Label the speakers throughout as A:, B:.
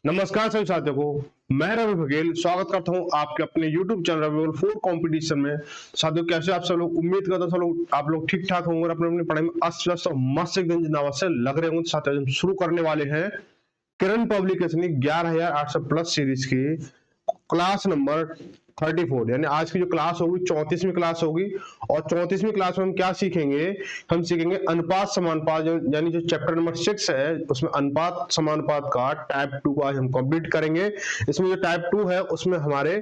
A: नमस्कार सभी साथियों को मैं रवि बघेल स्वागत करता हूं आपके अपने YouTube channel Ravi for competition में। साथियों कैसे आप सब लोग, उम्मीद करता हूं सब लोग आप लोग ठीक ठाक होंगे और अपने अपनी पढ़ाई में अस्त व्यस्त और मस्त एकदम जिंदाबाद से लग रहे होंगे। साथियों हम शुरू करने वाले हैं किरण पब्लिकेशन की 11800 प्लस सीरीज की क्लास नंबर 34, यानी आज की जो क्लास होगी 34वीं क्लास होगी। और 34वीं क्लास में हम क्या सीखेंगे, हम सीखेंगे अनुपात समानुपात, यानी जो चैप्टर नंबर 6 है उसमें अनुपात समानुपात का टाइप 2 का आज हम कंप्लीट करेंगे। इसमें जो टाइप 2 है उसमें हमारे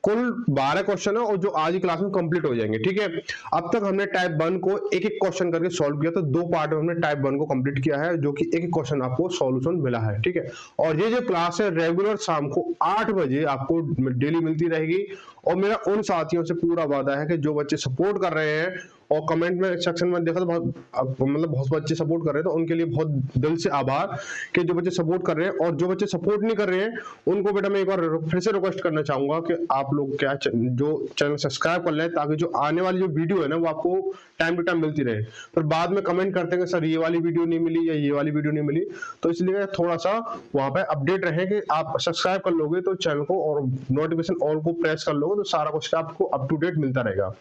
A: कुल 12 क्वेश्चन है और जो आज की क्लास में कंप्लीट हो जाएंगे। ठीक है, अब तक हमने टाइप 1 को एक एक क्वेश्चन करके सॉल्व किया, तो दो पार्ट में हमने टाइप 1 को कंप्लीट किया है, जो कि एक एक क्वेश्चन आपको सॉल्यूशन मिला है। ठीक है, और ये जो क्लास है रेगुलर शाम को 8 बजे आपको डेली मिलती रहेगी। और मेरा उन साथियों से पूरा वादा है कि जो बच्चे सपोर्ट कर रहे हैं और कमेंट में सेक्शन में देखा तो बहुत बच्चे सपोर्ट कर रहे हैं, तो उनके लिए बहुत दिल से आभार कि जो बच्चे सपोर्ट कर रहे हैं। और जो बच्चे सपोर्ट नहीं कर रहे हैं उनको बेटा मैं एक बार फिर से रिक्वेस्ट करना चाहूंगा कि आप लोग क्या जो चैनल सब्सक्राइब कर लें, ताकि जो आने वाली जो वीडियो है ना वो आपको टाइम टू टाइम मिलती रहे। फिर बाद में कमेंट करते हैं कि सर ये वाली वीडियो नहीं मिली या ये वाली वीडियो नहीं मिली, तो इसलिए थोड़ा सा वहां पे अपडेट रहे कि आप सब्सक्राइब कर लोगे तो चैनल को और नोटिफिकेशन ऑल को प्रेस कर लोगे तो सारा कुछ आपको अप टू डेट मिलता रहेगा।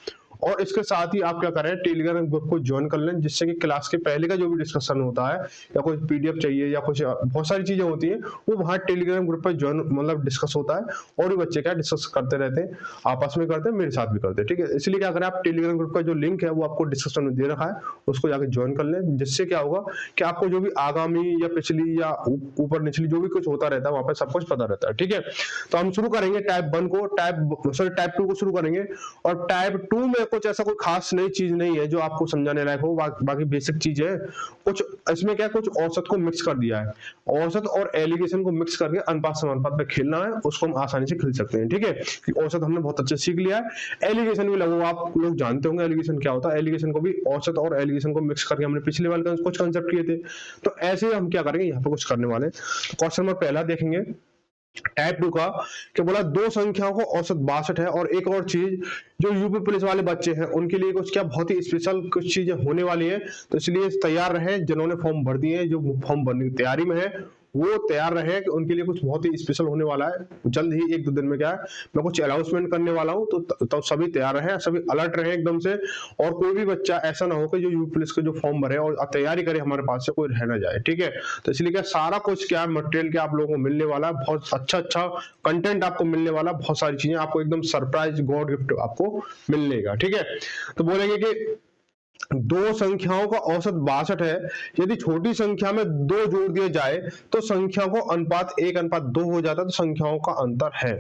A: और इसके साथ ही आप क्या करें, टेलीग्राम ग्रुप को ज्वाइन कर लें, जिससे कि क्लास के पहले का जो भी डिस्कशन होता है या कोई पीडीएफ चाहिए या कुछ बहुत सारी चीजें होती हैं वो वहां टेलीग्राम ग्रुप पर ज्वाइन मतलब डिस्कस होता है। और भी बच्चे क्या डिस्कस करते रहते हैं, आपस में करते हैं, मेरे साथ भी करते हैं। ठीक है, इसलिए क्या करें, आप टेलीग्राम ग्रुप का जो लिंक है वो आपको डिस्क्रिप्शन में दे रखा है, उसको जाकर ज्वाइन कर लें। जिससे क्या होगा कि आपको जो भी आगामी या पिछली या ऊपर निचली जो भी कुछ होता रहता है वहां पर सब कुछ पता रहता है। ठीक है, तो हम शुरू करेंगे टाइप 1 को, टाइप 2 को शुरू करेंगे। और टाइप 2 में कुछ ऐसा कोई खास नई चीज नहीं है जो आपको समझाने लायक हो, बाकी बेसिक चीज है। कुछ इसमें क्या, कुछ औसत को मिक्स कर दिया है, औसत और एलिगेशन को मिक्स करके अनुपात समानुपात पे खेलना है, उसको हम आसानी से खेल सकते हैं। ठीक है, कि औसत हमने बहुत अच्छे सीख लिया है, एलिगेशन भी लगभग आप लोग जानते होंगे एलिगेशन क्या होता है। एलिगेशन को भी औसत और एलिगेशन को मिक्स करके हमने पिछले वाले कुछ कंसेप्ट किए थे, तो ऐसे हम क्या करेंगे यहाँ पे कुछ करने वाले। क्वेश्चन नंबर पहला देखेंगे टाइप 2 का, कि बोला दो संख्याओं को औसत 62 है। और एक और चीज, जो यूपी पुलिस वाले बच्चे हैं उनके लिए कुछ क्या बहुत ही स्पेशल कुछ चीजें होने वाली है, तो इसलिए तैयार रहे। जिन्होंने फॉर्म भर दिए, जो फॉर्म भरने की तैयारी में है वो तैयार रहे कि उनके लिए कुछ बहुत ही स्पेशल होने वाला है। जल्द ही एक दो दिन में क्या है मैं कुछ अनाउंसमेंट करने वाला हूं, तो सभी तैयार रहे, सभी अलर्ट रहे एकदम से। और कोई भी बच्चा ऐसा ना हो कि जो यूपी पुलिस के जो फॉर्म भरे और तैयारी करे हमारे पास से कोई रह ना जाए। ठीक है, तो इसलिए क्या सारा कुछ क्या मटेरियल क्या आप लोगों को मिलने वाला है, बहुत अच्छा अच्छा कंटेंट आपको मिलने वाला, बहुत सारी चीजें आपको एकदम सरप्राइज गॉड गिफ्ट आपको मिलने का। ठीक है, तो बोलेंगे कि दो संख्याओं का औसत 62 है, यदि छोटी संख्या में दो जोड़ दिए जाए तो संख्या को अनुपात 1:2 हो जाता है, तो संख्याओं का अंतर है।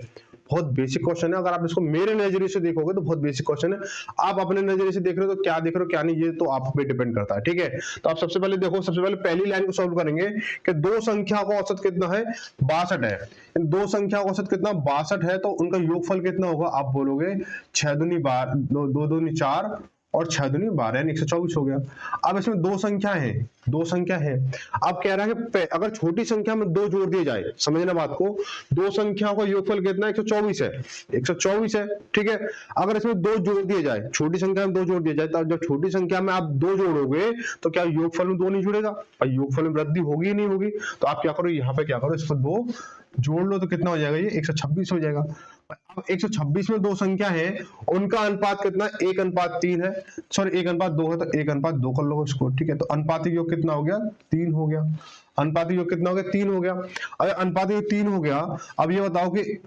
A: बहुत बेसिक क्वेश्चन है, अगर आप इसको मेरे नजरिए से देखोगे तो बहुत बेसिक क्वेश्चन है। आप अपने नजरिए से देख रहे हो तो क्या देख रहे हो क्या नहीं, ये तो आप पे डिपेंड करता है। ठीक है, तो आप सबसे पहले देखो, सबसे पहले पहली लाइन को सॉल्व करेंगे कि दो संख्या का औसत कितना है, 62 है। दो संख्या का औसत कितना 62 है, तो उनका योगफल कितना होगा, आप बोलोगे 6 दूनी 12, 2 दूनी 4 और 6 दूनी 12 यानी 124 हो गया। अब इसमें दो संख्या है, दो संख्या है। अब कह रहा है कि अगर छोटी संख्या में दो जोड़ दिए जाए, समझना बात को, दो संख्याओं का योगफल कितना है, 124 है, 124 है। ठीक है, अगर इसमें दो जोड़ दिए जाए, छोटी संख्या में दो जोड़ दिया जाए, तो जब छोटी संख्या में आप दो जोड़ोगे तो क्या योगफल में दो नहीं जुड़ेगा, और योगफल में वृद्धि होगी ही नहीं होगी। तो आप क्या करो, यहाँ पे क्या करो, इसको दो जोड़ लो तो कितना हो जाएगा, ये 126 हो जाएगा। अब 126 में दो संख्या है, उनका अनुपात कितना, 1:3 है, सॉरी 1:2 है, तो 1:2 कर लो इसको। ठीक है, तो अनुपातिक योग कितना हो गया, 3 हो गया। अनुपातिक योग कितना हो गया, 3 हो गया। अगर अनुपातिक योग 3 हो गया, अब ये बताओ कि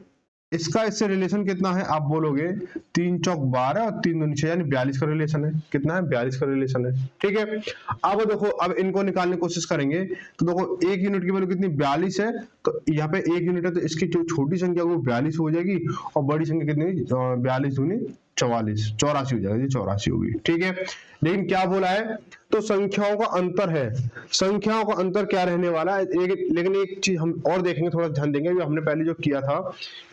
A: इसका इससे रिलेशन कितना है, आप बोलोगे 3 चौक 12 और 3 दूनी 6 यानी 42 का रिलेशन है। कितना है, 42 का रिलेशन है। ठीक है, अब देखो, अब इनको निकालने की कोशिश करेंगे तो देखो एक यूनिट की वैल्यू कितनी, 42 है, तो यहाँ पे एक यूनिट है तो इसकी जो छोटी संख्या वो 42 हो जाएगी, और बड़ी संख्या कितनी, 42 दूनी 44, 84 हो जाएगा, ये 84 होगी। ठीक है, लेकिन क्या बोला है, तो संख्याओं का अंतर है, संख्याओं का अंतर क्या रहने वाला है। लेकिन एक चीज हम और देखेंगे, थोड़ा ध्यान देंगे, हमने पहले जो किया था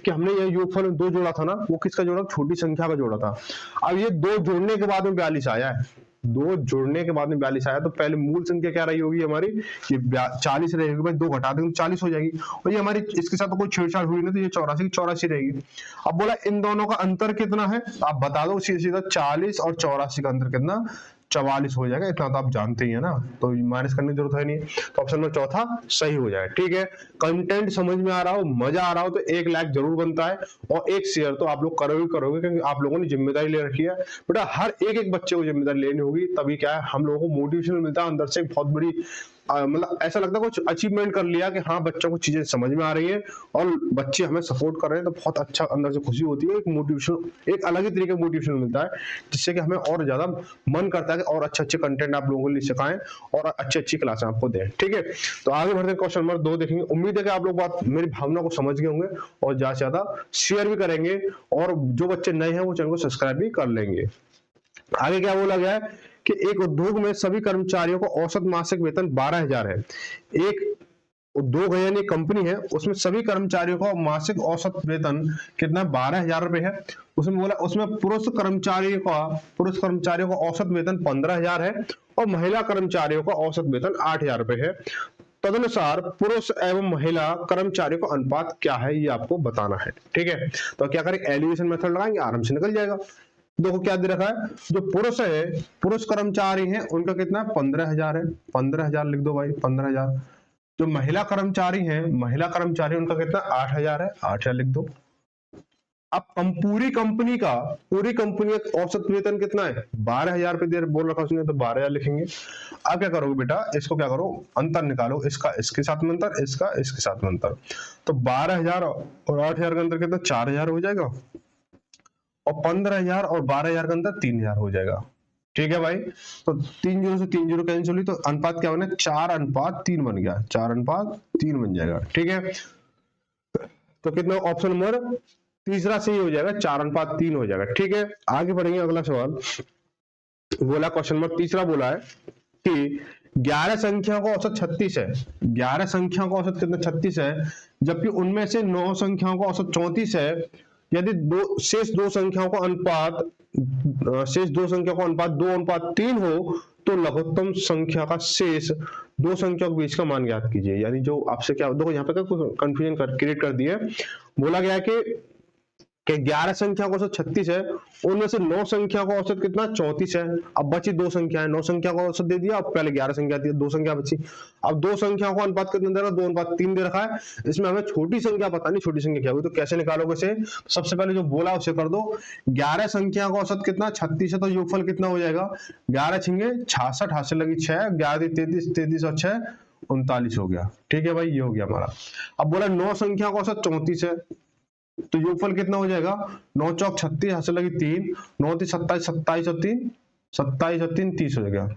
A: कि हमने ये योगफल में दो जोड़ा था ना, वो किसका जोड़ा, छोटी संख्या का जोड़ा था। अब ये दो जोड़ने के बाद में 42 आया है, दो जोड़ने के बाद में 42 आया, तो पहले मूल संख्या क्या रही होगी हमारी, ये 40 रहेगी, भाई दो घटा देंगे 40 हो जाएगी, और ये हमारी इसके साथ तो कोई छेड़छाड़ हुई नहीं, तो ये 84 की 84 रहेगी। अब बोला इन दोनों का अंतर कितना है, आप बता दो सीधा सीधा, 40 और 84 का अंतर कितना, 44 हो जाएगा, इतना तो आप जानते ही है ना, तो माइनस करने की जरूरत है नहीं। तो ऑप्शन नंबर चौथा सही हो जाएगा। ठीक है, कंटेंट समझ में आ रहा हो, मजा आ रहा हो तो 1 लाइक जरूर बनता है, और एक शेयर तो आप लोग करोगे क्योंकि आप लोगों ने जिम्मेदारी ले रखी है। बेटा हर एक बच्चे को जिम्मेदारी लेनी होगी, तभी क्या है हम लोगों को मोटिवेशन मिलता है अंदर से, बहुत बड़ी मतलब ऐसा लगता है कुछ अचीवमेंट कर लिया कि हाँ बच्चों को चीजें समझ में आ रही है और बच्चे हमें सपोर्ट कर रहे हैं, तो बहुत अच्छा अंदर से खुशी होती है, एक मोटिवेशन, एक अलग ही तरीके का मोटिवेशन मिलता है, जिससे कि हमें और ज्यादा मन करता है कि और अच्छे कंटेंट आप लोगों के लिए सिखाएं और अच्छी क्लास आपको दें। ठीक है, तो आगे बढ़ते हैं, क्वेश्चन नंबर 2 देखेंगे। उम्मीद है कि आप लोग बात मेरी भावना को समझ गए होंगे और ज्यादा से ज्यादा शेयर भी करेंगे, और जो बच्चे नए हैं वो चैनल को सब्सक्राइब भी कर लेंगे। आगे क्या बोला गया है कि एक उद्योग में सभी कर्मचारियों को औसत मासिक वेतन 12,000 है। एक उद्योग है यानी कंपनी है, उसमें सभी कर्मचारियों को मासिक औसत वेतन कितना 12,000 रुपए है। उसमें बोला उसमें पुरुष कर्मचारियों का औसत वेतन 15,000 है और महिला कर्मचारियों का औसत वेतन 8,000 रुपए है। तदनुसार पुरुष एवं महिला कर्मचारियों का अनुपात क्या है, ये आपको बताना है। ठीक है, तो क्या करें, एलिवेशन मेथड लगाएंगे, आराम से निकल जाएगा। देखो क्या दे रखा है, जो पुरुष है, पुरुष कर्मचारी हैं उनका कितना 15,000 है, 15,000 लिख दो भाई, 15,000। जो महिला कर्मचारी हैं, महिला कर्मचारी उनका कितना 8,000 है, 8,000 लिख दो। अब पूरी कंपनी का औसत वेतन कितना है, 12,000 रुपए बोल रखा उसने, तो 12,000 लिखेंगे। अब क्या करोगे बेटा, इसको क्या करो, अंतर निकालो, इसका इसके साथ में अंतर, इसका इसके साथ में अंतर, तो 12,000 और 8,000 का अंतर कितना 4,000 हो जाएगा, और 15,000 और 12,000 का अंतर 3,000 हो जाएगा। ठीक है भाई, तो 3 जीरो से 3 जीरो कैंसिल हुई, तो अनुपात क्या बना, 4:3 बन गया, 4:3 बन जाएगा। ठीक है, तो कितना ऑप्शन नंबर तीसरा सही हो जाएगा, 4:3 हो जाएगा। ठीक है, आगे बढ़ेंगे, अगला सवाल बोला, क्वेश्चन नंबर तीसरा बोला है कि 11 संख्या का औसत 36 है। 11 संख्या का औसत कितना 36 है, जबकि उनमें से 9 संख्याओं का औसत 34 है। यदि शेष दो संख्याओं का अनुपात 2:3 हो, तो लघुत्तम संख्या का शेष दो संख्याओं के बीच का मान ज्ञात कीजिए। यानी जो आपसे क्या, देखो यहाँ पे कंफ्यूजन क्रिएट कर दिया, बोला गया कि 11 संख्या का औसत 36 है, उनमें से 9 संख्या का औसत कितना 34 है। अब बची 2 संख्या है, 9 संख्या का औसत दे दिया, अब पहले 11 संख्या दी, 2 संख्या बची। अब 2 संख्या का अनुपात कितना दे रहा है, 2:3 दे रखा है। इसमें हमें छोटी संख्या पता नहीं, छोटी संख्या क्या होगी, तो कैसे निकालोगे इसे, सबसे पहले जो बोला उसे कर दो। 11 संख्या का औसत कितना 36 है, तो योगफल कितना हो जाएगा, 11 छिंगे 66, हाथ से लगी 6, 11 33, 33 और 6 39 हो गया। ठीक है भाई, ये हो गया हमारा। अब बोला 9 संख्या का औसत 34 है, तो योगफल कितना हो जाएगा, 9 चौक 36, हाथ से लगी 3, 9 3 27, 27 और 3 30 हो जाएगा,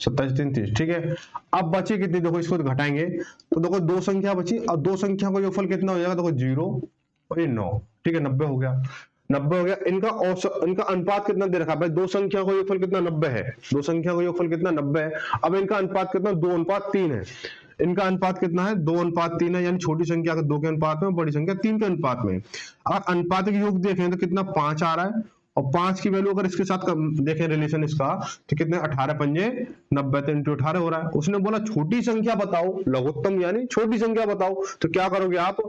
A: 27 3 30। ठीक है, अब बची कितनी, देखो इसको घटाएंगे, तो देखो 2 संख्या बची, अब 2 संख्या का योगफल कितना हो जाएगा, देखो 0 और ये 9। ठीक है, 90 हो गया, 90 हो गया। इनका अनुपात कितना दे रखा है भाई, 2 संख्या का योगफल कितना 90 है, 2 संख्या का योगफल कितना 90 है। अब इनका अनुपात कितना 2:3 है, इनका अनुपात कितना है 2:3 है, यानी छोटी संख्या का 2 के अनुपात में, बड़ी संख्या 3 के अनुपात में। अगर अनुपात के योग देखें तो कितना 5 आ रहा है, और 5 की वैल्यू अगर इसके साथ देखें रिलेशन इसका, तो कितने 18 पंजे 90, तो इंटू 18 हो रहा है। उसने बोला छोटी संख्या बताओ, लघुत्तम यानी छोटी संख्या बताओ, तो क्या करोगे आप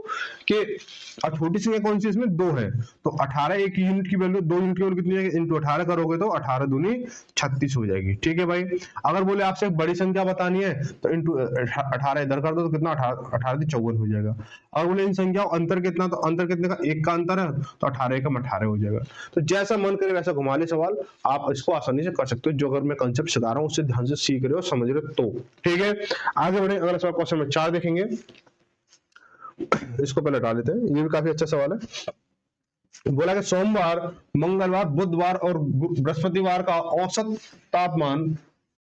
A: कि छोटी संख्या कौन सी, इसमें 2 है, तो 18 एक यूनिट की वैल्यू, 2 यूनिट की वैल्यू कितनी है, इंटू 18 करोगे तो 18 दूनी 36 हो जाएगी। ठीक है भाई, अगर बोले आपसे एक बड़ी संख्या बतानी है, तो इंटू 18 इधर कर दो, तो कितना 18 54 हो जाएगा। अगर बोले इन संख्याओं अंतर कितना, तो अंतर कितने का, 1 का अंतर है, तो 18 एकम 18 हो जाएगा। तो जैसा मन करे वैसा घुमा ले सवाल, आप इसको आसानी से कर सकते हो, जो अगर मैं कंसेप्ट सिखा रहा हूं उससे ध्यान से सीख रहे हो, समझ रहे हो तो। ठीक है, आगे बढ़े, अगला सवाल क्वेश्चन नंबर 4 देखेंगे। इसको पहले हटा लेते हैं, ये भी काफी अच्छा सवाल है। बोला कि सोमवार, मंगलवार, बुधवार और बृहस्पतिवार का औसत तापमान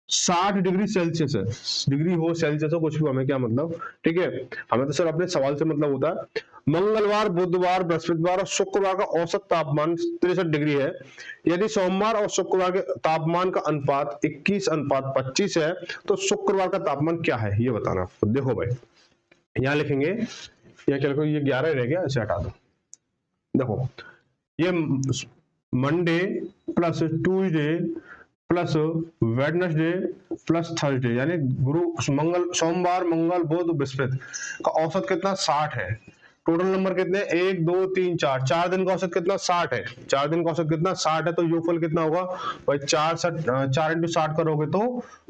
A: 60 डिग्री सेल्सियस है। डिग्री हो सेल्सियस हो कुछ भी, हमें क्या मतलब। ठीक है, हमें तो सिर्फ अपने सवाल से मतलब होता है। मंगलवार, बुधवार, बृहस्पतिवार और शुक्रवार का औसत तापमान 63 डिग्री है। यदि सोमवार और शुक्रवार के तापमान का अनुपात 21:25 है, तो शुक्रवार का तापमान क्या है, ये बताना। देखो भाई, यहां लिखेंगे, यहाँ क्या लिखो, ये 11 रह गया, इसे हटा दो। देखो, ये Monday plus Tuesday plus Wednesday plus Thursday, यानी सोमवार, मंगल, बुध, बृहस्पति का औसत कितना 60 है। टोटल नंबर कितने, 1 2 3 4, 4 दिन का औसत कितना 60 है, 4 दिन का औसत कितना 60 है, तो योगफल कितना होगा भाई 4 इंटू 60 करोगे तो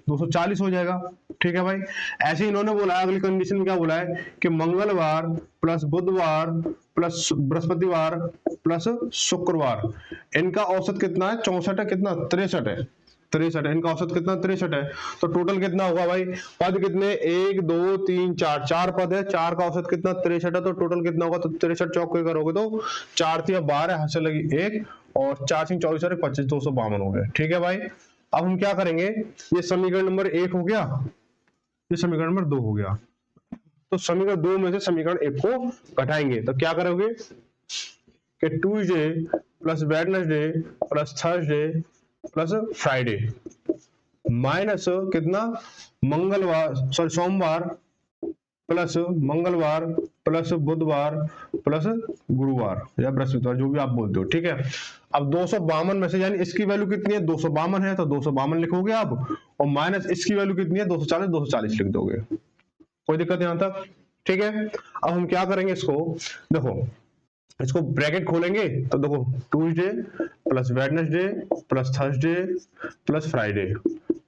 A: 240 हो जाएगा। ठीक है भाई। ऐसे इन्होंने बोला है, अगली कंडीशन में क्या बोला है कि मंगलवार प्लस बुधवार प्लस बृहस्पतिवार प्लस शुक्रवार, इनका औसत कितना है 64 है, कितना 63 है, 63 है, इनका औसत कितना 63 है। तो टोटल कितना होगा भाई, पद कितने 1 2 3 4, 4 पद है, 4 का औसत कितना 63 है, तो टोटल कितना होगा, तो 63 चौक के करोगे तो 4 3 12 हाथ से लगी 1 और 4 सिंह 24 और 25, 252 हो गया। ठीक है भाई। अब हम क्या करेंगे, ये समीकरण नंबर 1 हो गया, ये समीकरण नंबर 2 हो गया, तो समीकरण 2 में से समीकरण 1 को घटाएंगे तो क्या करोगे कि Tuesday plus Wednesday plus Thursday plus Friday minus कितना मंगलवार सॉरी सोमवार प्लस मंगलवार प्लस बुधवार प्लस गुरुवार या बृहस्पतिवार, जो भी आप बोलते हो। ठीक है। अब 252 में से, यानी इसकी वैल्यू कितनी है 252 है, तो 252 लिखोगे आप, और माइनस इसकी वैल्यू कितनी है 240, 240 लिख दोगे। कोई दिक्कत यहां तक। ठीक है। अब हम क्या करेंगे, इसको देखो, इसको ब्रैकेट खोलेंगे तो देखो Tuesday plus Wednesday plus Thursday plus Friday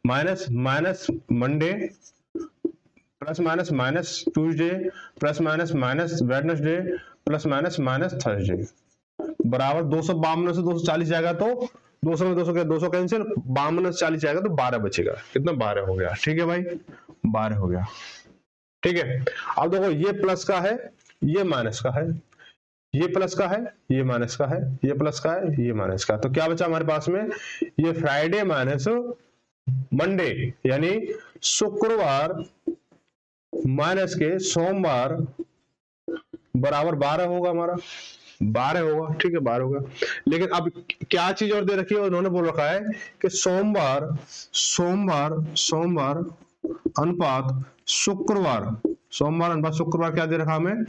A: minus minus Monday plus minus minus Tuesday plus minus minus Wednesday plus minus minus Thursday बराबर 252 से 240 जाएगा तो 200 में 200 200 कैंसिल, 52 से 40 जाएगा तो 12 बचेगा, कितना 12 हो गया। ठीक है भाई, 12 हो गया। ठीक है। अब देखो ये प्लस का है, ये माइनस का है, ये प्लस का है, ये माइनस का है, ये प्लस का है, ये माइनस का, तो क्या बचा हमारे पास में, ये फ्राइडे माइनस मंडे यानी शुक्रवार माइनस के सोमवार बराबर 12 होगा, हमारा 12 होगा। ठीक है, 12 होगा। लेकिन अब क्या चीज और दे रखी है, उन्होंने बोल रखा है कि सोमवार सोमवार सोमवार अनुपात शुक्रवार, सोमवार अनुपात शुक्रवार क्या दे रखा हमें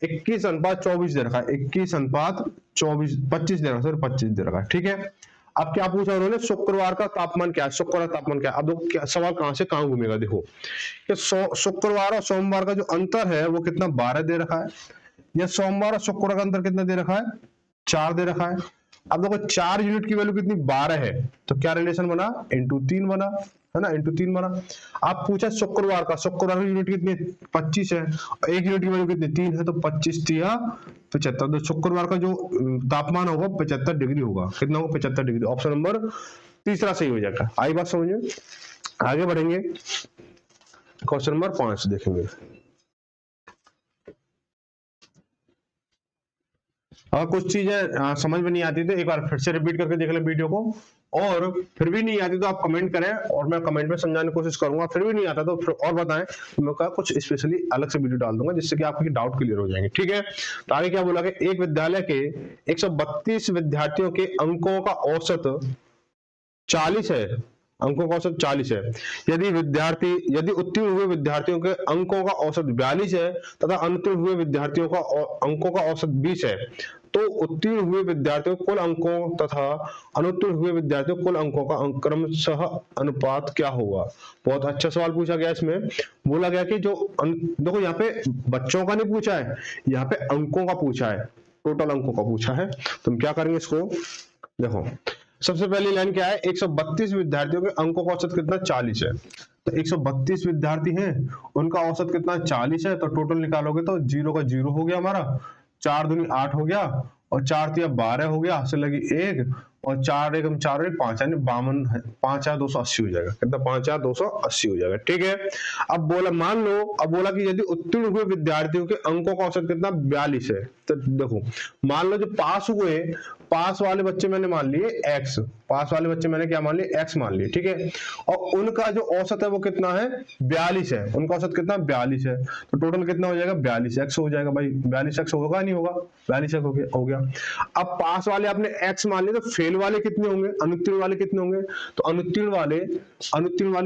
A: 21 अनुपात 24 दे रखा है, 21 अनुपात 24 25 दे रखा, सॉरी 25 दे रखा है। ठीक है। अब क्या पूछा उन्होंने, शुक्रवार का तापमान क्या है, शुक्रवार का तापमान क्या है। अब देखो सवाल कहां से कहां घूमेगा, देखो कि शुक्रवार और सोमवार का जो अंतर है वो कितना 12 दे रखा है, या सोमवार और शुक्रवार का अंतर कितना दे रखा है 4 दे रखा है। अब देखो 4 यूनिट की वैल्यू कितनी 12 है, तो क्या रिलेशन बना इंटू 3 बना, है ना, इंटू 3 बना। आप पूछा शुक्रवार का, शुक्रवार की यूनिट कितनी 25 है, एक यूनिट की वैल्यू कितनी 3 है, तो 25 तिया 75, तो शुक्रवार का जो तापमान होगा 75 डिग्री होगा, कितना होगा 75 डिग्री। ऑप्शन नंबर तीसरा सही हो जाएगा। आई बात समझ में। आगे बढ़ेंगे, क्वेश्चन नंबर 5 देखेंगे। अगर कुछ चीजें समझ में नहीं आती तो एक बार फिर से रिपीट करके देख लें वीडियो को, और फिर भी नहीं आती तो आप कमेंट करें और मैं कमेंट में समझाने की कोशिश करूंगा। फिर भी नहीं आता तो फिर और बताएं, तो मैं कुछ स्पेशली अलग से वीडियो डाल दूंगा जिससे कि आपके डाउट क्लियर हो जाएंगे। ठीक है। तो आगे क्या बोला कि एक विद्यालय के 132 विद्यार्थियों के अंकों का औसत 40 है, अंकों का औसत 40 है। यदि उत्तीर्ण हुए विद्यार्थियों के अंकों का औसत 42 है तथा अनुत्तीर्ण हुए विद्यार्थियों का अंकों का औसत 20 है, तो उत्तीर्ण हुए विद्यार्थियों के कुल अंकों तथा अनुत्तीर्ण हुए विद्यार्थियों के कुल अंकों का क्रमशः अनुपात क्या होगा। बहुत अच्छा सवाल पूछा गया। इसमें बोला गया कि जो देखो यहाँ पे बच्चों का नहीं पूछा है, यहाँ पे अंकों का पूछा है, टोटल अंकों का पूछा है। तो हम क्या करेंगे इसको, देखो सबसे पहली लाइन क्या है, 132 विद्यार्थियों के अंकों का औसत कितना 40 है, तो 132 विद्यार्थी हैं, उनका औसत कितना 40 है, तो टोटल निकालोगे तो 0 का 0 हो गया हमारा, 4 दूनी 8 हो गया, और 4 तिया 12 हो गया, से लगी 1, और 4 एकम 4 और 5 यानी 52, 5280 हो जाएगा, कितना 5280 हो जाएगा। ठीक है। अब बोला मान लो, अब बोला कि यदि उत्तीर्ण हुए विद्यार्थियों के अंकों का औसत कितना 42 है, तो देखो मान लो जो पास हुए, पास वाले बच्चे मैंने मान लिए x, पास वाले बच्चे मैंने क्या मान लिए x मान लिए। ठीक है। और उनका जो औसत है वो कितना है 42 है, उनका औसत कितना 42 है, तो टोटल कितना हो जाएगा 42x हो जाएगा भाई, 42x होगा नहीं होगा, 42x हो गया। अब पास वाले आपने x मान लिए, तो फेल वाले कितने होंगे, अनुत्तीर्ण वाले कितने होंगे, तो अनुत्तीर्ण वाले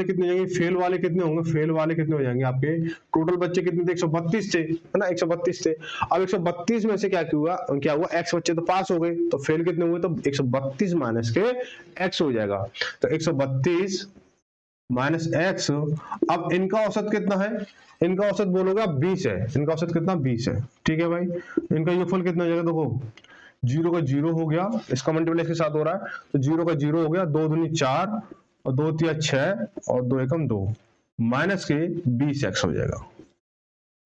A: कितने हो जाएंगे, फेल वाले कितने होंगे, फेल वाले कितने हो जाएंगे आपके, टोटल बच्चे कितने थे 132 थे, है ना, 132 थे। अब 132 में से क्या हुआ x बच्चे तो पास हो गए, तो फेल कितने हुए, तो 132 माइनस के x हो जाएगा, तो 132 माइनस एक्स। अब इनका औसत कितना है, इनका औसत बोलोगे आप 20 है, इनका औसत कितना 20 है, ठीक है भाई। इनका योगफल कितना हो जाएगा, देखो जीरो का जीरो हो गया, इसका मल्टीप्लाई इसके साथ हो रहा है, तो जीरो का जीरो हो गया, 2 दूनी 4 और 2 तिया 6 और 2 एकम 2, माइनस के 20x हो जाएगा,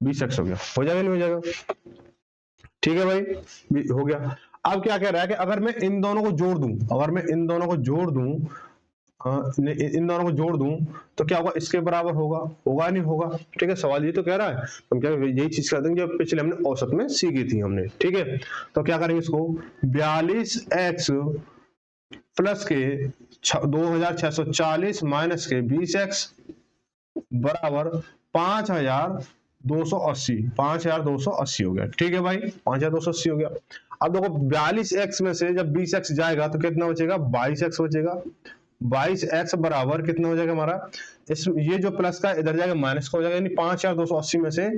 A: 20x हो जाएगा नहीं हो जाएगा, ठीक है भाई हो गया। अब क्या कह रहा है कि अगर मैं इन दोनों को जोड़ दूं, अगर मैं इन दोनों को जोड़ दूं, इन दोनों को जोड़ दूं तो क्या होगा, इसके बराबर होगा, होगा नहीं होगा, ठीक है। सवाल ये तो कह रहा है, हम क्या यही चीज कर देंगे जो पिछले हमने औसत में सीखी थी हमने, ठीक है। तो क्या करेंगे इसको, 42x प्लस के 2640 माइनस के 20x बराबर 5280, 5280 हो गया, ठीक है भाई 5280 हो गया। अब देखो 42x में से जब 20x जाएगा तो कितना बचेगा, 22x बचेगा। 22x बराबर कितना हो जाएगा हमारा, इस ये जो प्लस का इधर जाएगा माइनस का हो जाएगा, यानी 5280 में से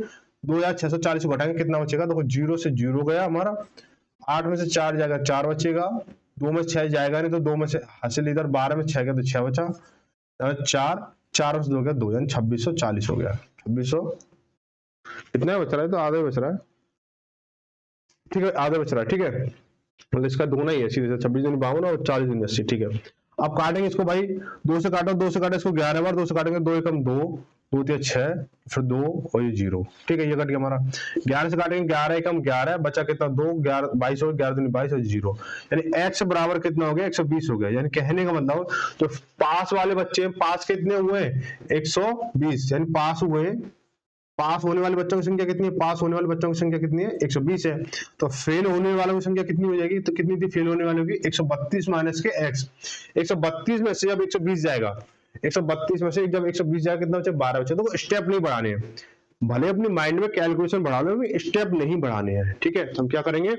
A: 2640 को घटाएंगे कितना बचेगा, देखो जीरो से जीरो गया हमारा, 8 में से 4 जाएगा 4 बचेगा, 2 में से 6 जाएगा नहीं तो 2 में से हासिल इधर 12 में 6 गया तो 6 बचा, 4 में से 2 गया 2, यानी 2640 हो गया, 2600 कितना बच रहा है, तो आधा बच रहा है, ठीक है आधा बच रहा है, ठीक है। मतलब इसका दोना ही है सीधे, 26 दूनी 52 और 40 दूनी 80, ठीक है। अब काटेंगे इसको भाई, 2 से काटो, 2 से काटो इसको 11 बार, 2 से काटेंगे 2 एकम 2, 2 तिया 6 फिर 2 और ये 0, ठीक है ये कट गया हमारा। 11 से काटेंगे 11 एकम 11 बचा कितना 2, 11 22 हो गया, 11 दूनी 22 और 0, यानी x बराबर कितना हो गया 120 हो गया। यानी कहने का मतलब तो पास वाले बच्चे पास कितने हुए 120, यानी पास हुए, पास होने वाले बच्चों की संख्या कितनी है, पास होने वाले बच्चों की संख्या कितनी है 120 है। तो फेल होने वालों की संख्या कितनी हो जाएगी, तो कितनी थी फेल होने वालों की 132 माइनस के x। 132 में से जब 120 जाएगा, 132 में से जब 120 जाएगा कितना बचे 12 बचे, तो स्टेप नहीं बढ़ाने हैं, भले अपने माइंड में कैलकुलेशन बढ़ा लो, स्टेप नहीं बढ़ाने हैं, ठीक है। तो हम क्या करेंगे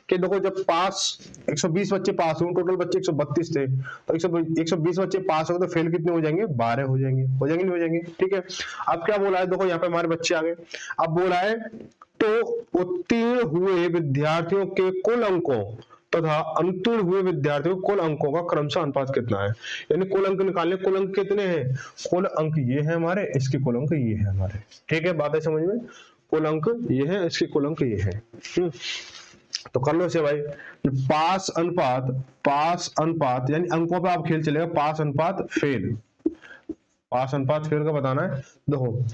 A: कि देखो जब पास 120 बच्चे पास हुए, टोटल बच्चे 132 थे, तो 120 बच्चे पास हो गए तो फेल कितने हो जाएंगे 12 हो जाएंगे, हो जाएंगे नहीं हो जाएंगे, ठीक है। अब क्या बोला है, देखो यहाँ पे हमारे बच्चे आ गए, अब बोला है तो उत्तीर्ण हुए विद्यार्थियों के कुल अंकों तथा अनुत्तीर्ण हुए विद्यार्थियों के कुल अंकों का क्रमशः अनुपात कितना है। यानी कुल अंक निकालने, कुल अंक कितने हैं, कुल अंक ये है हमारे, इसके कुल अंक ये है हमारे, ठीक है बात है समझ में, कुल अंक ये है, इसके कुल अंक ये है। तो कर लो इसे भाई, पास अनुपात यानी अंकों पे आप खेल चलेगा, पास अनुपात फेल, पास अनुपात फेल का बताना है। देखो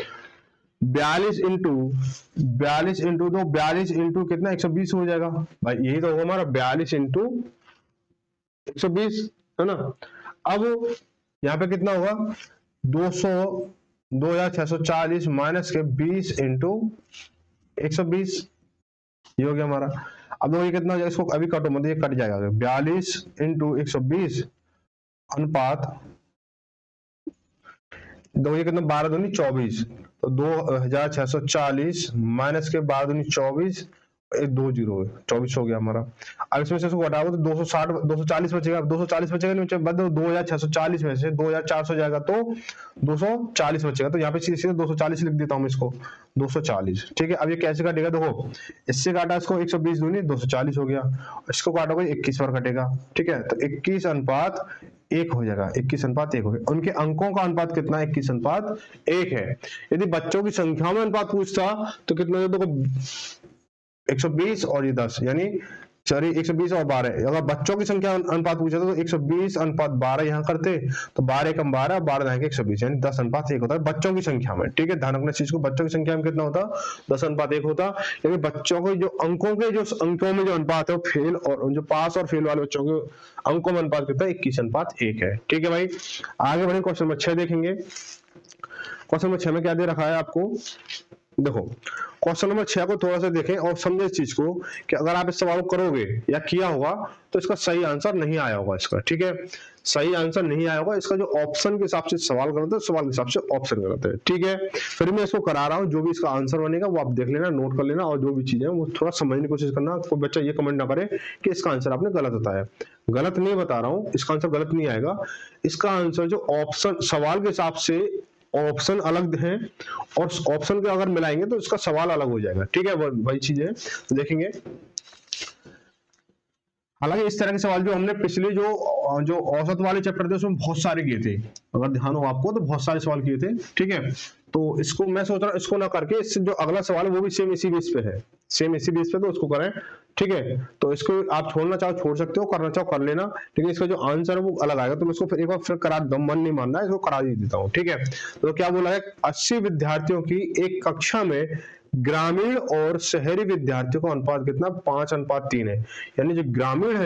A: 42 इंटू दो, 42 इंटू कितना 120 हो जाएगा भाई, यही तो होगा हमारा 42 इंटू 120 है ना। अब यहाँ पे कितना होगा 2640 माइनस के 20 इंटू 120, ये हो गया हमारा। अब ये कितना हो जाएगा, इसको अभी काटो मतलब ये कट जाएगा, 42 इंटू 120 अनुपात दो, ये कितना 12 दूनी 24, तो 2640 माइनस के 12 दूनी 24, एक 2 जीरो 24 हो गया हमारा। अब इसमें से इसको घटाओगे तो 260 240 बचेगा, 240 बचेगा नहीं बचेगा, बदलो 2640 में से 2400 जाएगा तो 240 बचेगा, तो यहाँ पे सीधे 240 लिख देता हूँ इसको 240, ठीक है। अब ये कैसे काटेगा, देखो इससे काटा इसको 120 दूनी 240 हो गया, इसको काटोगे 21 बार कटेगा, ठीक है। तो 21 अनुपात 1 हो जाएगा, 21 अनुपात 1 हो गया। उनके अंकों का अनुपात कितना 21 अनुपात 1 है। यदि बच्चों की संख्या में अनुपात पूछता तो कितना, देखो 120 और ये 10, यानी सॉरी 120 और 12, अगर बच्चों की संख्या अनुपात पूछा तो 120 अनुपात 12 यहाँ करते, तो 12 कम 12, 12 जाएंगे 120, यानी 10 अनुपात 1 होता है बच्चों की संख्या में, ठीक है। ध्यान रखना चीज को, बच्चों की संख्या में कितना होता 10 अनुपात 1 होता, यानी बच्चों को जो अंकों के जो अंकों में जो अनुपात है वो फेल और जो पास और फेल वाले बच्चों के अंकों में अनुपात कितना 21 अनुपात 1 है, ठीक है भाई। आगे बढ़े क्वेश्चन नंबर 6 देखेंगे। क्वेश्चन नंबर 6 में क्या दे रखा है आपको, देखो क्वेश्चन नंबर 6 को थोड़ा सा देखें और समझे इस चीज को कि अगर आप इस सवाल को करोगे या किया होगा तो इसका सही आंसर नहीं आया होगा इसका, ठीक है। सही आंसर नहीं आया होगा इसका, जो ऑप्शन के हिसाब से सवाल गलत है, सवाल के हिसाब से ऑप्शन गलत है, ठीक है। फिर मैं इसको करा रहा हूँ, जो भी इसका आंसर बनेगा वो आप देख लेना, नोट कर लेना, और जो भी चीजें वो थोड़ा समझने की कोशिश करना। कोई बच्चा ये कमेंट ना करे कि इसका आंसर आपने गलत बताया, गलत नहीं बता रहा हूँ, इसका आंसर गलत नहीं आएगा। इसका आंसर जो ऑप्शन सवाल के हिसाब से ऑप्शन अलग है और ऑप्शन को अगर मिलाएंगे तो इसका सवाल अलग हो जाएगा, ठीक है। वही चीज है, तो देखेंगे हालांकि इस तरह के सवाल जो हमने पिछले जो औसत वाले चैप्टर थे उसमें बहुत सारे किए थे, अगर ध्यान हो आपको तो बहुत सारे सवाल किए थे, ठीक है। तो इसको मैं सोच रहा हूँ इसको ना करके इससे जो अगला सवाल है वो भी सेम इसी बेस पे है, सेम इसी बेस पे, तो उसको करें, ठीक है। तो इसको आप छोड़ना चाहो छोड़ सकते हो, करना चाहो कर लेना, लेकिन इसका जो आंसर है वो अलग आएगा, तो मैं इसको फिर एक बार फिर करा, दम मन नहीं मानना है, इसको करा ही देता हूँ, ठीक है। तो क्या बोला है, 80 विद्यार्थियों की एक कक्षा में ग्रामीण और शहरी विद्यार्थियों का अनुपात कितना, 5:3 है। यानी जो ग्रामीण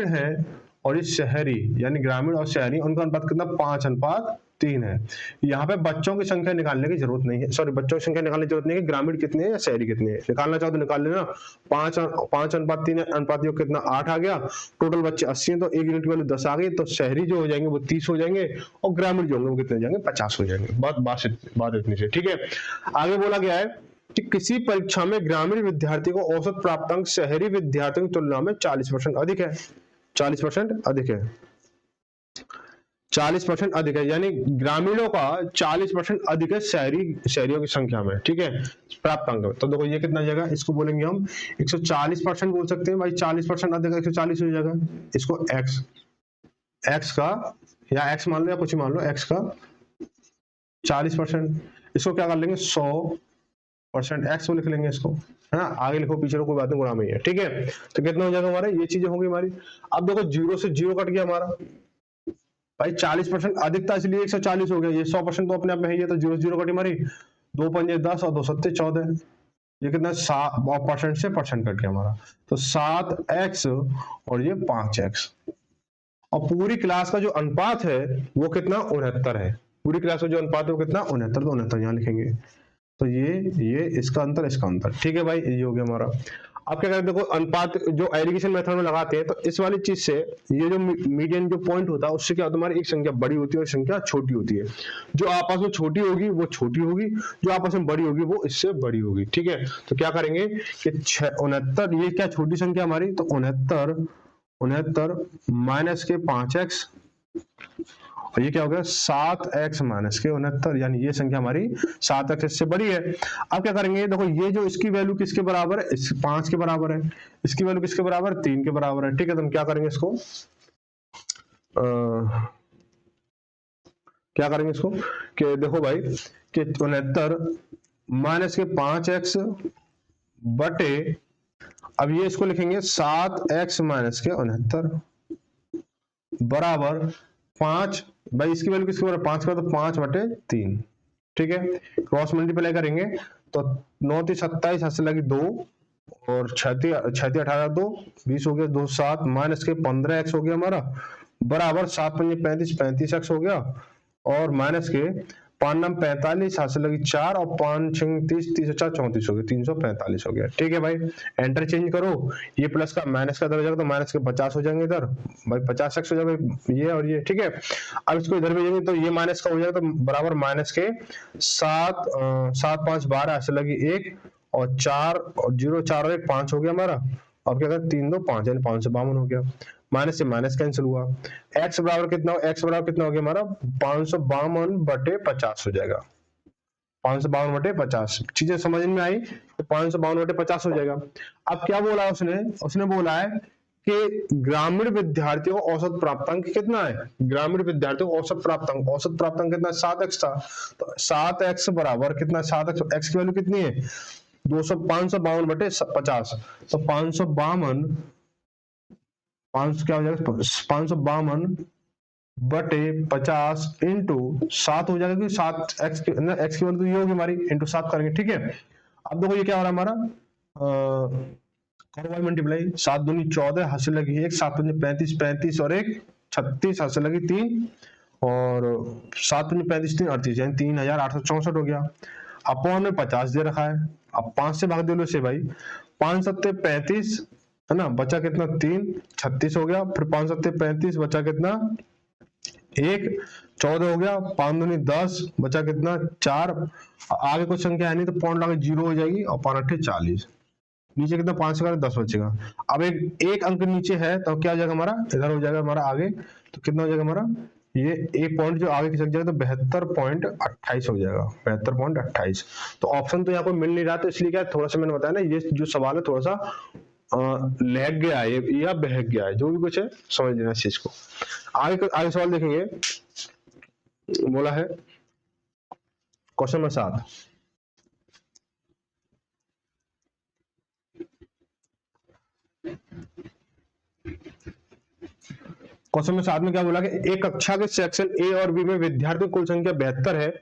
A: है और ये शहरी, यानी ग्रामीण और शहरी, उनका अनुपात कितना, 5:3 है। यहाँ पे बच्चों की संख्या निकालने की जरूरत नहीं है, सॉरी बच्चों की संख्या निकालने की जरूरत नहीं है, ग्रामीण कितने हैं या शहरी कितने हैं, निकालना चाहो तो निकाल लेना। 5:3 अनुपात योग कितना, 8 आ गया। टोटल बच्चे 80 हैं तो एक यूनिट की वैल्यू 10 आ गई, तो शहरी जो हो जाएंगे वो 30 हो जाएंगे और ग्रामीण जो होंगे वो कितने हो जाएंगे, 50 हो जाएंगे। बात इतनी से, ठीक है। आगे बोला गया है कि किसी परीक्षा में ग्रामीण विद्यार्थी को औसत प्राप्तांक शहरी विद्यार्थियों की तुलना में 40% अधिक है, 40% अधिक है, 40% अधिक है, यानी ग्रामीणों का 40% अधिक है शहरियों की संख्या में, ठीक है, प्राप्तांक में। तो देखो ये कितना जाएगा, इसको बोलेंगे हम 140% बोल सकते हैं भाई, 40% अधिक 140 हो जाएगा। इसको x का या x मान लो या कुछ मान लो, x का 40%, इसको क्या कर लेंगे 100% x को लिख लेंगे इसको, है ना, आगे लिखो पीछे कोई बात नहीं, गुणा में ही है, ठीक है। तो कितना हो जाएगा हमारा, ये चीजें होंगी हमारी। अब देखो 0 से 0 कट गया हमारा भाई, 40% अधिकता इसलिए 140 हो गया, ये 100% तो अपने आप में है, ये तो 0 0 कटी मारी, 2 पंजे 10 और 2 सत्ते 14, ये कितना 7% से परसेंट कट गया हमारा, तो 7x और ये 5x। और पूरी क्लास का जो अनुपात है वो कितना, 69 है, पूरी क्लास का जो अनुपात है वो कितना, 69, तो 69 यहाँ लिखेंगे। तो ये इसका अंतर, ठीक है भाई, ये हो गया हमारा। अब क्या करते हैं, देखो अनुपात जो एलिगेशन मेथड में लगाते हैं, तो इस वाली चीज से ये जो मीडियन जो पॉइंट होता है उससे क्या होता है, हमारी एक संख्या बड़ी होती है और संख्या छोटी होती है। जो आपस में छोटी होगी वो छोटी होगी, जो आपस में बड़ी होगी वो इससे बड़ी होगी, ठीक है। तो क्या करेंगे कि 69, ये क्या छोटी संख्या हमारी, तो 69 माइनस के 5x, और ये क्या हो गया 7x माइनस के 69, यानी ये संख्या हमारी 7x इससे बड़ी है। अब क्या करेंगे, देखो ये जो इसकी वैल्यू किसके बराबर है, 5 के बराबर है, इसकी वैल्यू किसके बराबर है, 3 के बराबर है, ठीक है। तो हम क्या करेंगे इसको, क्या करेंगे इसको कि देखो भाई कि 69 माइनस के 5x बटे, अब ये इसको लिखेंगे 7x माइनस के 69 बराबर 5, भाई इसकी वैल्यू किसके बराबर 5 का, तो 5/3, ठीक है। क्रॉस मल्टीप्लाई करेंगे तो 9 × 27 हाथ से लगी 2 और 6 × 18 2 20 हो गया, 2 7 माइनस के 15x हो गया हमारा, बराबर 7 × 5 = 35x हो गया, और माइनस के 5 × 9 = 45 हाथ से लगी 4 और 5 × 6 = 30 30 और 4 = 34 हो गया, 345 हो गया, ठीक है भाई। एंटर चेंज करो, ये प्लस का माइनस का इधर हो जाएगा तो माइनस के 50 हो जाएंगे इधर, भाई 50x हो जाएगा ये और ये, ठीक है। अब इसको इधर भेजेंगे तो ये माइनस का हो जाएगा, तो बराबर माइनस के 7 7 5 12 हाथ से लगी 1 और 4 और 0 4 और 1 5 हो गया हमारा। अब क्या करें 3 2 5 यानी 552 हो गया, माइनस से माइनस कैंसिल हुआ। x बराबर कितना, x बराबर कितना हो गया हमारा 552/50 हो जाएगा, 552/50। चीजें समझ में आई, तो 552/50 हो जाएगा। अब क्या बोला उसने बोला है कि ग्रामीण विद्यार्थियों का औसत प्राप्तांक कितना है, ग्रामीण विद्यार्थियों का औसत प्राप्तांक कितना, 7x था, तो 7x बराबर कितना, 7x, x की वैल्यू कितनी है 552/50, तो 552 क्या हो जाएगा 552/50 इंटू 7 हो जाएगा, क्योंकि 7x की वैल्यू तो ये होगी हमारी, इंटू 7 करेंगे, ठीक है। अब देखो ये क्या हो रहा है हमारा, करो भाई मल्टीप्लाई, 7 दूनी 14 हाथ से लगी 1, 7 पंजे 35 35 और 1 36 हाथ से लगी 3 और 7 पंजे 35 3 38, यानी 3864 हो गया। अपॉन में 50 दे रखा है, अब 5 से भाग दे लो इसे भाई, 5 7 35 है ना, बचा कितना 3 36 हो गया, फिर 5 7 35 बचा कितना 1 14 हो गया, 5 दूनी 10 बचा कितना 4, आगे कोई संख्या है नहीं तो पॉइंट लगा 0 हो जाएगी, और 5 8 40, नीचे कितना 5 का 10 बचेगा। अब एक अंक नीचे है तो क्या हो जाएगा हमारा, इधर हो जाएगा हमारा आगे, तो कितना हो जाएगा हमारा, ये एक पॉइंट जो आगे खिसक जाएगा तो 72.28 हो जाएगा, 72.28। तो ऑप्शन तो यहाँ पर मिल नहीं रहा, तो इसलिए क्या थोड़ा सा मैंने बताया ना, ये जो सवाल है थोड़ा सा लहक गया है या बहक गया है, जो भी कुछ है समझ लेना इस चीज को। आगे आगे सवाल देखेंगे, बोला है क्वेश्चन नंबर 7, क्वेश्चन नंबर 7 में क्या बोला कि एक कक्षा के सेक्शन ए और बी में विद्यार्थियों की कुल संख्या 72 है।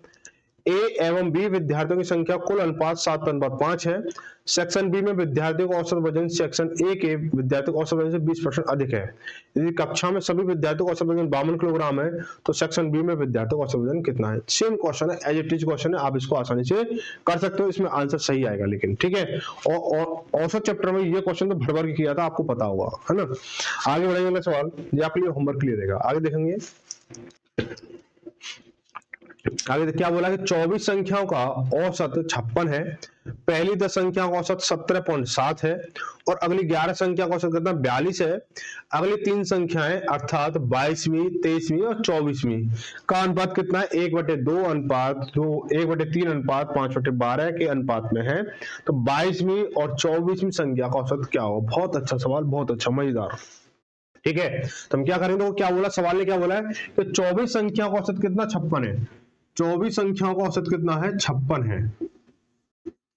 A: ए एवं बी विद्यार्थियों की संख्या कुल अनुपात 7:5 है। सेक्शन बी में विद्यार्थियों का औसत वजन सेक्शन ए के विद्यार्थियों का औसत वजन से 20% अधिक है। यदि कक्षा में सभी विद्यार्थियों का औसत वजन 52 किलोग्राम है तो सेक्शन बी में विद्यार्थियों का औसत वजन कितना है। सेम क्वेश्चन है, एज इट इज क्वेश्चन है, आप इसको आसानी से कर सकते हो, इसमें आंसर सही आएगा लेकिन, ठीक है। और औसत चैप्टर में ये क्वेश्चन तो भर भर के किया था, आपको पता होगा, है ना। आगे बढ़ेंगे सवाल, ये आपके लिए होमवर्क के लिए रहेगा। आगे देखेंगे, आगे क्या बोला कि 24 संख्याओं का औसत 56 है। पहली 10 संख्याओं का औसत 17.7 है और अगली 11 संख्या का औसत कितना 42 है। अगली 3 संख्याएं अर्थात 22वीं, 23वीं और 24वीं का अनुपात कितना है 1/2 अनुपात 2 1/3 अनुपात 5/12 के अनुपात में है। तो 22वीं और 24वीं संख्या का औसत क्या हो। बहुत अच्छा सवाल, बहुत अच्छा, मजेदार, ठीक है। तो हम क्या करेंगे, तो क्या बोला सवाल ने, क्या बोला है कि 24 संख्या का औसत कितना 56 है। 24 संख्याओं का औसत कितना है 56 है।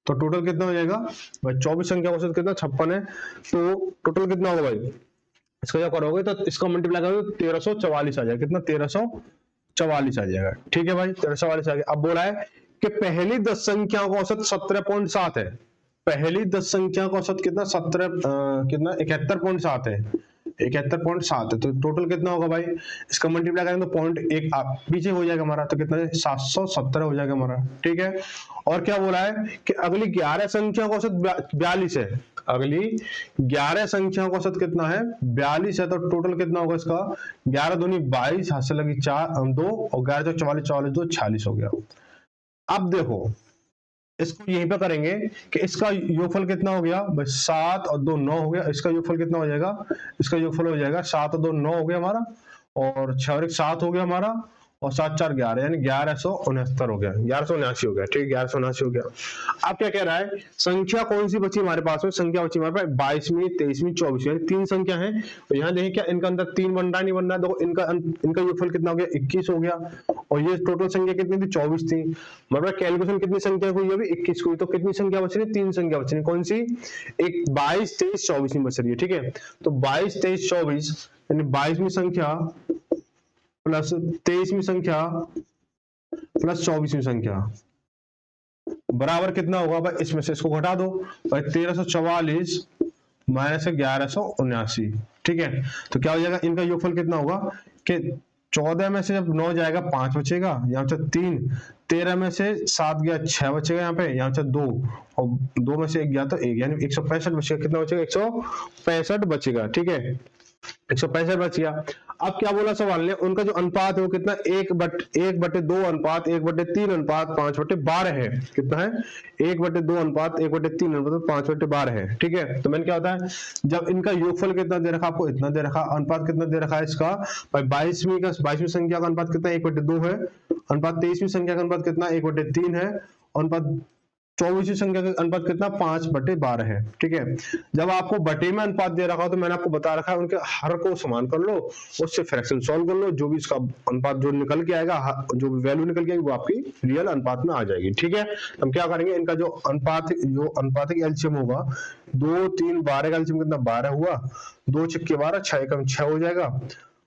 A: तो टोटल कितना हो जाएगा भाई, 24 संख्या का औसत कितना 56 है, तो टोटल कितना होगा भाई, इसका क्या करोगे तो इसका मल्टीप्लाई करोगे 1344 आ जाएगा। कितना 1344 आ जाएगा, ठीक है भाई, 1344 आ गया। अब बोला है कि पहली 10 संख्याओं का औसत 17.7 है। पहली 10 संख्या का औसत कितना 71.7 है। 71.7 है, तो टोटल कितना होगा भाई, इसका मल्टीप्लाई करेंगे तो पॉइंट एक पीछे हो जाएगा हमारा, तो कितना 717 हो जाएगा हमारा, ठीक है। और क्या बोला है कि अगली 11 संख्या का औसत 42 है। अगली 11 संख्या का औसत कितना है 42 है, तो टोटल कितना होगा इसका 11 दूनी 22, हाथ से लगी 4 2 और 11 44 44 2 46 हो गया। अब देखो इसको यहीं पे करेंगे कि इसका योगफल कितना हो गया भाई 7 और 2 9 हो गया। इसका योगफल कितना हो जाएगा, इसका योगफल हो जाएगा 7 और 2 9 हो गया हमारा, और 6 और 1 7 हो गया हमारा, और 7 4 11 यानी 1169 हो गया, 1179 हो गया, ठीक है 1179 हो गया। अब क्या कह रहा है, संख्या कौन सी बची हमारे पास में, संख्या बची हमारे पास 22वीं 23वीं 24वीं, यानी 3 संख्या है। तो यहाँ देखिए क्या इनका अंदर 3 बन रहा है, नहीं बन रहा है, देखो इनका योगफल कितना हो गया 21 हो गया, और ये टोटल संख्या कितनी थी 24 थी। मतलब कैलकुलेशन कितनी संख्या हुई अभी 21 हुई, तो कितनी संख्या बच रही है 3 संख्या बच रही है। कौन सी, एक 22 23 24 में बच रही है, ठीक है। तो 22 23 24 यानी 22वीं संख्या प्लस 23वीं संख्या प्लस 24वीं संख्या बराबर कितना होगा भाई, इसमें से इसको घटा दो भाई 1344 माइनस 1179, ठीक है। तो क्या हो जाएगा, इनका योगफल कितना होगा कि 14 में से जब 9 जाएगा 5 बचेगा, यहाँ पे 3, 13 में से 7 गया 6 बचेगा, यहाँ पे 2 और 2 में से 1 गया तो 1, यानी 165 बचेगा। कितना बचेगा 165 बचेगा, ठीक है 165 बच गया। अब क्या बोला सवाल ने, उनका जो अनुपात है वो कितना 1/2 अनुपात 1/3 अनुपात 5/12 है। कितना है 1/2 अनुपात 1/3 अनुपात 5/12 है, ठीक है। तो मैंने क्या होता है, जब इनका योगफल कितना दे रखा आपको, इतना दे रखा, अनुपात कितना दे रखा है इसका भाई 22वीं संख्या का अनुपात कितना 1/2 है, अनुपात 23वीं संख्या का अनुपात कितना 1/3 है, अनुपात 24वीं संख्या का अनुपात कितना 5/12 है, ठीक है। जब आपको बटे में अनुपात दे रखा हो तो मैंने आपको बता रखा है उनके हर को समान कर लो, उससे फ्रैक्शन सॉल्व कर लो, जो भी इसका अनुपात जो निकल के आएगा, जो भी वैल्यू निकल के आएगी वो आपकी रियल अनुपात में आ जाएगी, ठीक है। हम क्या करेंगे, इनका जो अनुपातिक एलसीएम होगा 2 3 12 का एलसीएम कितना 12 हुआ, 2 छक्के 12 6 एकम 6 हो जाएगा,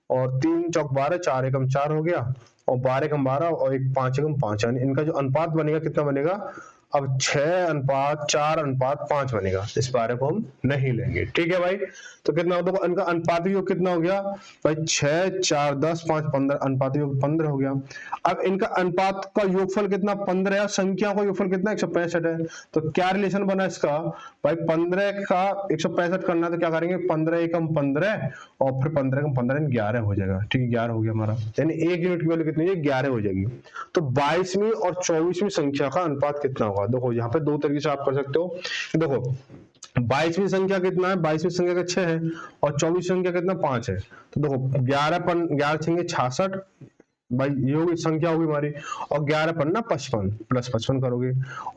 A: और 3 चौक 12 4 एकम 4 हो गया, और 12 एकम 12 और 1 5 एकम 5, यानी इनका जो अनुपात बनेगा कितना बनेगा, अब 6:4:5 बनेगा। इस बारे को हम नहीं लेंगे, ठीक है भाई। तो कितना होगा इनका अनुपातिक योग कितना हो गया भाई 6 4 10 5 15, अनुपातिक योग 15 हो गया। अब इनका अनुपात का योगफल कितना 15 है, संख्या का योगफल कितना 165 है। तो क्या रिलेशन बना इसका भाई 15 का 165 करना, तो क्या करेंगे 15 एकम 15 और फिर 15 एकम 15 11 हो जाएगा, ठीक है 11 हो गया हमारा, यानी 1 यूनिट की वैल्यू कितनी है 11 हो जाएगी। तो 22वीं और 24वीं संख्या का अनुपात कितना होगा, देखो यहाँ पे दो तरीके से आप कर सकते हो। देखो 22वीं संख्या कितना है, 22वीं संख्या का 6 है और 24वीं संख्या कितना 5 है। तो देखो 11 6 66 भाई ये होगी संख्या होगी हमारी, और 11 पर ना 55 प्लस 55 करोगे,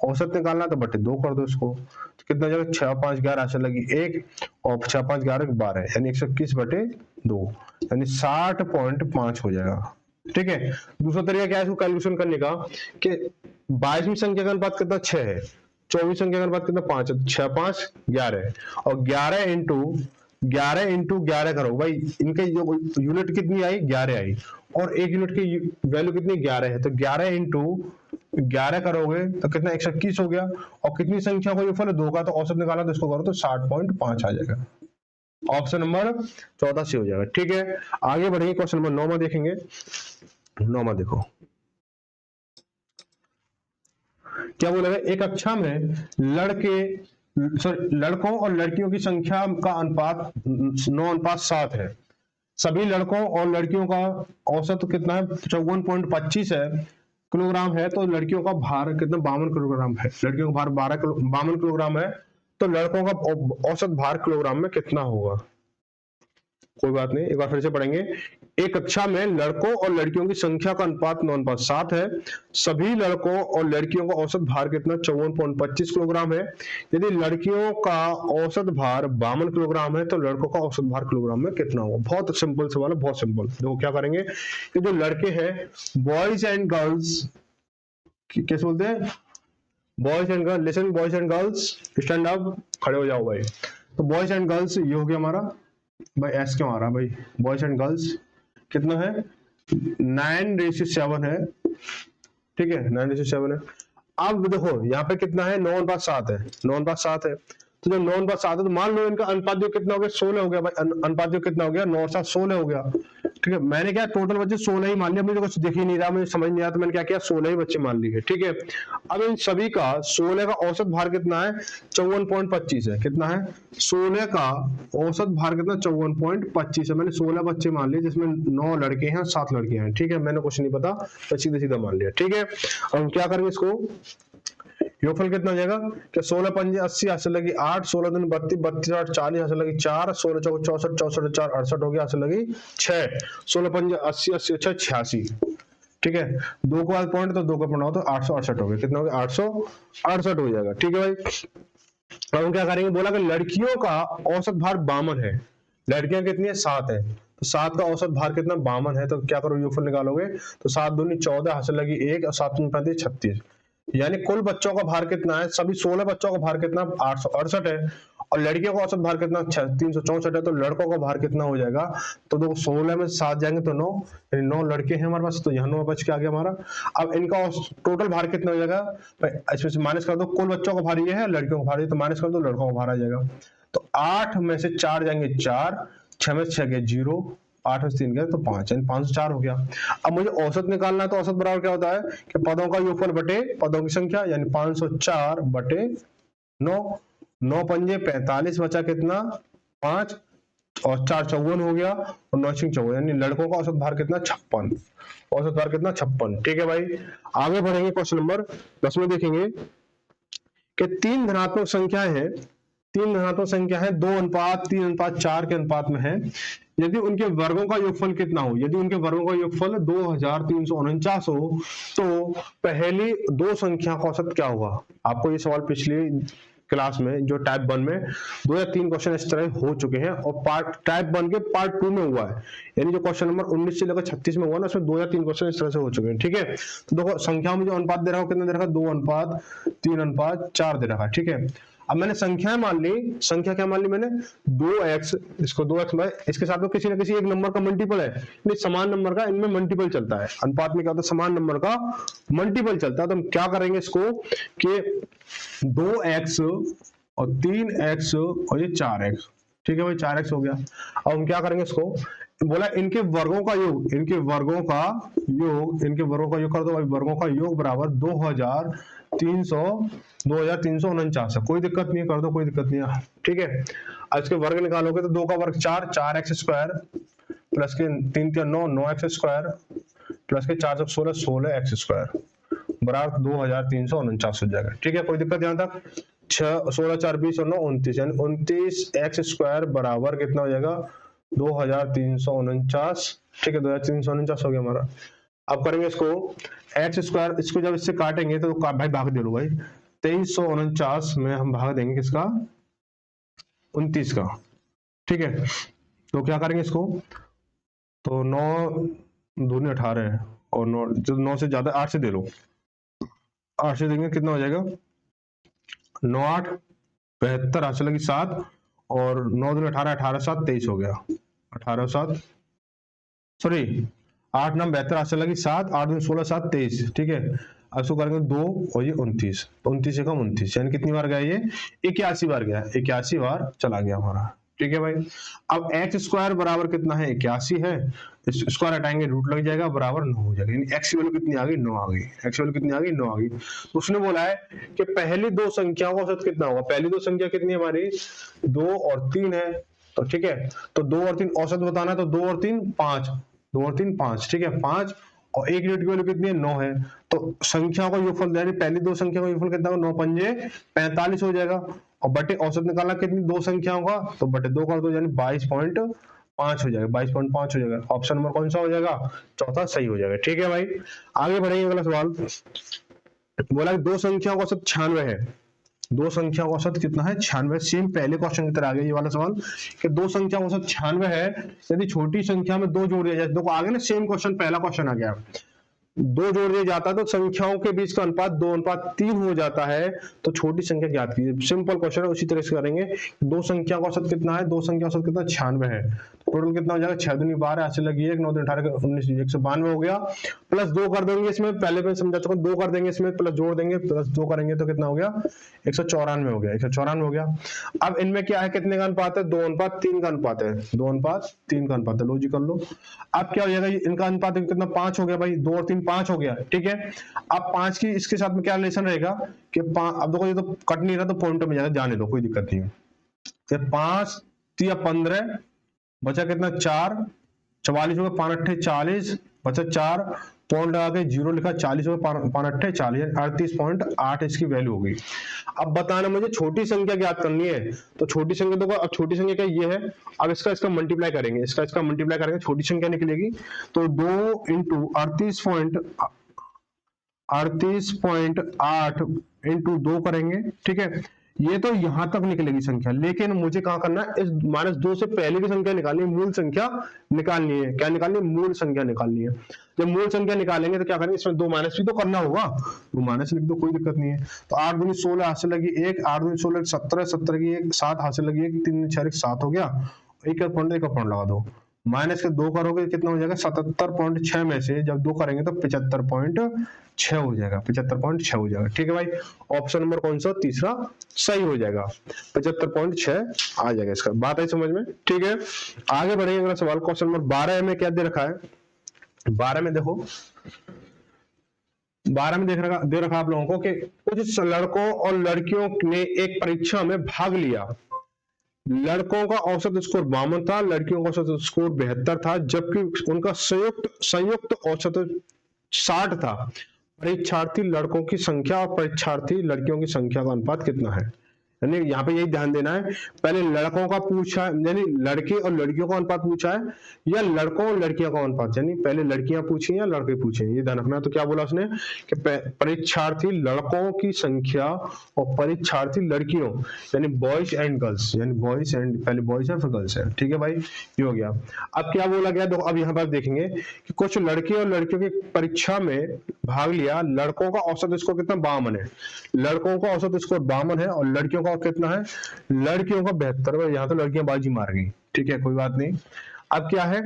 A: औसत निकालना तो बटे 2 कर दो इसको, तो कितना जाएगा 6 5 11 आंसर लगी 1, और 6 5 11 12 यानी 121 बटे 2 यानी 60.5 हो जाएगा। ठीक है, दूसरा तरीका क्या है इसको कैलकुलेशन करने का कि 22वीं संख्या का अनुपात कितना 6 है, 24वीं संख्या का अनुपात कितना 5 है, 6 5 11 और 11 इंटू 11 करो भाई, इनके जो यूनिट कितनी आई 11 आई, और एक यूनिट की वैल्यू कितनी 11 है, तो 11 इंटू 11 करोगे तो कितना 121 हो गया, और कितनी संख्या को योगफल 2 का, तो औसत निकाला तो इसको करो तो 60.5 आ जाएगा। ऑप्शन नंबर 14 से हो जाएगा। ठीक है, आगे बढ़ेंगे, क्वेश्चन नंबर 9 में देखेंगे। 9 में देखो क्या बोला गया, एक कक्षा में लड़कों और लड़कियों की संख्या का अनुपात 9:7 है। सभी लड़कों और लड़कियों का औसत कितना है 54.25 है किलोग्राम है, तो लड़कियों का भार कितना 52 किलोग्राम है, लड़कियों का भार 52 किलोग्राम है, तो लड़कों का औसत भार किलोग्राम में कितना होगा। कोई बात नहीं, एक बार फिर से पढ़ेंगे। एक कक्षा में लड़कों और लड़कियों की संख्या का अनुपात 9:7 है। सभी लड़कों और लड़कियों का औसत भार कितना 54.25 किलोग्राम है। यदि लड़कियों का औसत भार 52 किलोग्राम है, तो लड़कों का औसत भार किलोग्राम में कितना होगा। बहुत सिंपल सवाल है, बहुत सिंपल। देखो क्या करेंगे कि जो लड़के हैं बॉयज एंड गर्ल्स, कैसे बोलते हैं, boys and girls, listen boys and girls, stand up, खड़े हो जाओ भाई। तो बॉयज एंड गर्ल्स ये हो गया हमारा, भाई एस क्यों आ रहा है भाई, बॉयज एंड गर्ल्स कितना है 9:7 है। ठीक है, 9:7 है। अब देखो यहाँ पे कितना है 9:7 है, 9:7 है, तो जब 9:7 है तो मान लो इनका अनुपात जो कितना हो गया 16 हो गया भाई, अनुपात जो कितना हो गया 9:7 16 हो गया। ठीक है, मैंने क्या टोटल बच्चे 16 ही मान लिया, मुझे कुछ दिख ही नहीं रहा, मुझे समझ नहीं आया, तो मैंने क्या किया 16 ही बच्चे मान लिए। ठीक है, अब इन सभी का 16 का औसत भार कितना है 54.25 है, कितना है 16 का औसत भार कितना 54.25 है। मैंने 16 बच्चे मान लिए जिसमें 9 लड़के हैं 7 लड़कियां हैं। ठीक है, मैंने कुछ नहीं पता, तो सीधे सीधा मान लिया। ठीक है, अब हम क्या करेंगे इसको, योगफल कितना हो जाएगा कि 16 पंजे 80 हासिल लगी 8, 16 दूनी 32, 32 8 40 हासिल लगी 4, 16 चौक 64, 64 4 68 हो गया, हासिल लगी 6, 16 पंजे 80, 80 6 86। ठीक है, 2 को बाद पॉइंट तो 2 का पॉइंट हो तो 868 हो गया, कितना हो गया 868 हो जाएगा। ठीक है भाई, अब हम क्या करेंगे, बोला कि लड़कियों का औसत भार 52 है, लड़कियां कितनी है 7 है, तो 7 का औसत भार कितना 52 है, तो क्या करो योगफल निकालोगे तो 7 दूनी 14 हासिल लगी 1 और 7 दूनी 35 36, यानी कुल बच्चों का भार कितना है, सभी 16 बच्चों का भार कितना 868 है, और लड़कियों का औसत भार कितना 364 है, तो लड़कों का भार कितना हो जाएगा, तो देखो 16 में 7 जाएंगे तो 9, यानी 9 लड़के हैं हमारे पास, तो यहाँ 9 बच के आ गया हमारा। अब इनका टोटल भार कितना हो जाएगा, इसमें से माइनस कर दो, कुल बच्चों का भार ये है, लड़कियों का भार ये, तो माइनस कर दो, लड़कों का भार आ जाएगा। तो 8 में से 4 जाएंगे 4, 6 में से 6 गए 0, 8 में से 3 गए तो 5, यानी 504 हो गया। अब मुझे औसत निकालना है, तो औसत बराबर क्या होता है कि पदों का योगफल बटे पदों की संख्या, यानी 504 बटे 9, 9 पंजे 45 बचा कितना 5, और 4 54 हो गया, और 9 6 54, यानी लड़कों का औसत भार कितना 56, औसत भार कितना 56। ठीक है भाई, आगे बढ़ेंगे, क्वेश्चन नंबर 10 में देखेंगे कि 3 धनात्मक संख्याएं हैं, 3 धनात्मक संख्या है 2:3:4 के अनुपात में है। यदि उनके वर्गों का योगफल कितना हो, यदि उनके वर्गों का योगफल 2349 हो, तो पहली दो संख्या का औसत क्या होगा। आपको ये सवाल पिछली क्लास में जो टाइप 1 में 2 या 3 क्वेश्चन इस तरह हो चुके हैं, और पार्ट टाइप 1 के पार्ट 2 में हुआ है, यानी जो क्वेश्चन नंबर 19 से लेकर 36 में हुआ ना, उसमें 2 या 3 क्वेश्चन इस तरह से हो चुके हैं। ठीक है, तो देखो संख्या में जो अनुपात दे रहा हूं कितना दे रखा है 2:3:4 दे रखा है। ठीक है, अब मैंने संख्याएं मान ली, संख्या क्या मान ली मैंने 2x, इसको 2x में इसके साथ में किसी ना किसी एक नंबर का मल्टीपल है, नहीं समान नंबर का इनमें मल्टीपल चलता है, अनुपात में क्या होता है समान नंबर का मल्टीपल चलता है। तो हम क्या करेंगे इसको कि 2x और 3x और ये 4x, ठीक है भाई 4x हो गया। अब हम क्या करेंगे इसको, बोला इनके वर्गों का योग, इनके वर्गों का योग, इनके वर्गों का योग कर दो भाई, वर्गों का योग बराबर 2349 है, कोई दिक्कत नहीं है, कर दो कोई दिक्कत नहीं है। ठीक है, आज के वर्ग निकालोगे तो 2 का वर्ग 4, 4x स्क्वायर प्लस के 3 के 9, 9x स्क्वायर प्लस के 4 16, 16x स्क्वायर बराबर 2349 हो जाएगा। ठीक है, कोई दिक्कत यहाँ तक, 6 16 4 20 और 9 29, यानी 29x स्क्वायर बराबर कितना हो जाएगा 2349। ठीक है, 2349 हो गया हमारा। अब करेंगे इसको एक्स स्क्वायर, इसको जब इससे काटेंगे तो भाई भाग दे लो भाई, 2349 में हम भाग देंगे किसका, 29 का, ठीक है। तो क्या करेंगे इसको, तो 9 दूनी 18 है, और 9 जो 9 से ज्यादा 8 से दे लो, 8 से देंगे कितना हो जाएगा, 9 8 72, 8 से लगी 7, और 9 दूनी 18, 18 7 23 हो गया, 18 7 सॉरी 8 9 72, 8 से लगी 7, 8 दूनी 16 7 23, ठीक है। अब इसको करेंगे 2 और ये 29, तो 29 से कम 29, यानी कितनी बार गया ये, 81 बार गया, 81 बार चला गया हमारा, ठीक है भाई। अब एक्स स्क्वायर बराबर कितना है, 81 है, स्क्वायर हटाएंगे रूट लग जाएगा, बराबर 9 हो जाएगा, यानी एक्स की वैल्यू कितनी आ गई, 9 आ गई, एक्स वैल्यू कितनी आ गई, 9 आ गई। तो उसने बोला है कि पहली दो संख्याओं का औसत कितना होगा, पहली दो संख्या कितनी है हमारी, 2 और 3 है, तो ठीक है, तो 2 और 3 औसत बताना है, तो 2 और 3 5, 2 और 3 5, ठीक है, 5 और एक यूनिट की वैल्यू कितनी है, 9 है, तो संख्याओं का योगफल यानी पहली दो संख्या का योगफल कितना होगा, 9 पंजे 45 हो जाएगा, और बटे औसत निकालना कितनी, दो संख्याओं का, तो बटे 2 कर दो, यानी 22.5 हो जाएगा, 22.5 हो जाएगा, ऑप्शन नंबर कौन सा हो जाएगा, चौथा सही हो जाएगा, ठीक है भाई। आगे बढ़ेंगे, अगला सवाल बोला कि दो संख्याओं का औसत 96 है, दो संख्या का औसत कितना है, 96, सेम पहले क्वेश्चन की तरह आ गया ये वाला सवाल कि दो संख्या का औसत 96 है, यदि छोटी संख्या में दो जोड़ दिया जाए, देखो आगे ना सेम क्वेश्चन, पहला क्वेश्चन आ गया, दो जोड़ दिया जाता है तो संख्याओं के बीच का अनुपात 2:3 हो जाता है, तो छोटी संख्या ज्ञात कीजिए, सिंपल क्वेश्चन है, उसी तरह से करेंगे। दो संख्या का औसत कितना है, दो संख्या का औसत कितना, 96 है, टोटल कितना हो जाएगा, 6 दूनी 12, ऐसे लगी 1 9 दूनी 18 19 192 हो गया, प्लस 2 कर देंगे इसमें, पहले मैं समझा चुका, 2 कर देंगे इसमें, प्लस जोड़ देंगे, प्लस 2 करेंगे तो कितना हो गया, 194 हो गया, 194 हो गया। अब इनमें क्या है, कितने का अनुपात है, 2:3 का अनुपात है, 2:3 का अनुपात है, लो जी कर लो। अब क्या हो जाएगा, इनका अनुपात कितना, 5 हो गया भाई, 2 और 3 5 हो गया, ठीक है। अब 5 की इसके साथ में क्या रिलेशन रहेगा कि अब देखो ये तो कट नहीं रहा, तो पॉइंट में जाएगा, जाने दो कोई दिक्कत नहीं है, 5 या 15 बचा कितना, 4 44 हो गया, 5 8 40 बचा 4 पॉइंट लगा के 0 लिखा, 40 हो गया, 5 8 40 38.8 इसकी वैल्यू होगी। अब बताना मुझे छोटी संख्या ज्ञात करनी है, तो छोटी संख्या देखो, अब छोटी संख्या क्या ये है, अब इसका मल्टीप्लाई करेंगे, इसका मल्टीप्लाई करेंगे, छोटी संख्या निकलेगी, तो 2 इंटू 38.8 इंटू 2 करेंगे, ठीक है, ये तो यहां तक निकलेगी संख्या, लेकिन मुझे कहां करना है, इस -2 से पहले की संख्या निकालनी है, मूल संख्या निकालनी है, क्या निकालनी है, मूल संख्या निकालनी है। जब मूल संख्या निकालेंगे तो क्या करेंगे, इसमें 2 माइनस भी तो करना होगा, 2 माइनस लिख दो, कोई दिक्कत नहीं है। तो 8 दूनी 16 हाथ से लगी 1, 8 दूनी 16 17, 17 की 1 7 हाथ से लगी 1, 3 6 7 हो गया, एक पॉइंट लगा दो, माइनस के 2 करोगे कितना हो जाएगा, 77.6 में से जब 2 करेंगे तो 75.6 हो जाएगा, 75.6 हो जाएगा, ठीक है भाई। ऑप्शन नंबर कौन सा, तीसरा सही हो जाएगा, 75.6 आ जाएगा, इसका बात है समझ में, ठीक है। आगे बढ़ेंगे, अगला सवाल क्वेश्चन नंबर 12 में क्या दे रखा है, 12 में देखो, 12 में दे रखा आप लोगों को कि कुछ लड़कों और लड़कियों ने एक परीक्षा में भाग लिया, लड़कों का औसत स्कोर 52 था, लड़कियों का औसत स्कोर 72 था, जबकि उनका संयुक्त औसत 60 था। परीक्षार्थी लड़कों की संख्या और परीक्षार्थी लड़कियों की संख्या का अनुपात कितना है, यानी यहाँ पे यही ध्यान देना है, पहले लड़कों का पूछा है, यानी लड़के और लड़कियों का अनुपात पूछा है, या लड़कों और लड़कियों का अनुपात, यानी पहले लड़कियां पूछी या लड़के पूछे, ये ध्यान रखना। तो क्या बोला उसने कि परीक्षार्थी लड़कों की संख्या और परीक्षार्थी लड़कियों, यानी बॉयज एंड गर्ल्स, यानी बॉयज एंड, पहले बॉयज है फिर गर्ल्स है, ठीक है भाई, ये हो गया। अब क्या बोला गया, तो अब यहाँ पर देखेंगे कि कुछ लड़के और लड़कियों की परीक्षा में भाग लिया, लड़कों का औसत स्कोर कितना, 52 है, लड़कों का औसत स्कोर 52 है, और लड़कियों का कितना है, लड़कियों का 72, यहाँ तो लड़कियां बाजी मार गई, ठीक है, कोई बात नहीं। अब क्या है,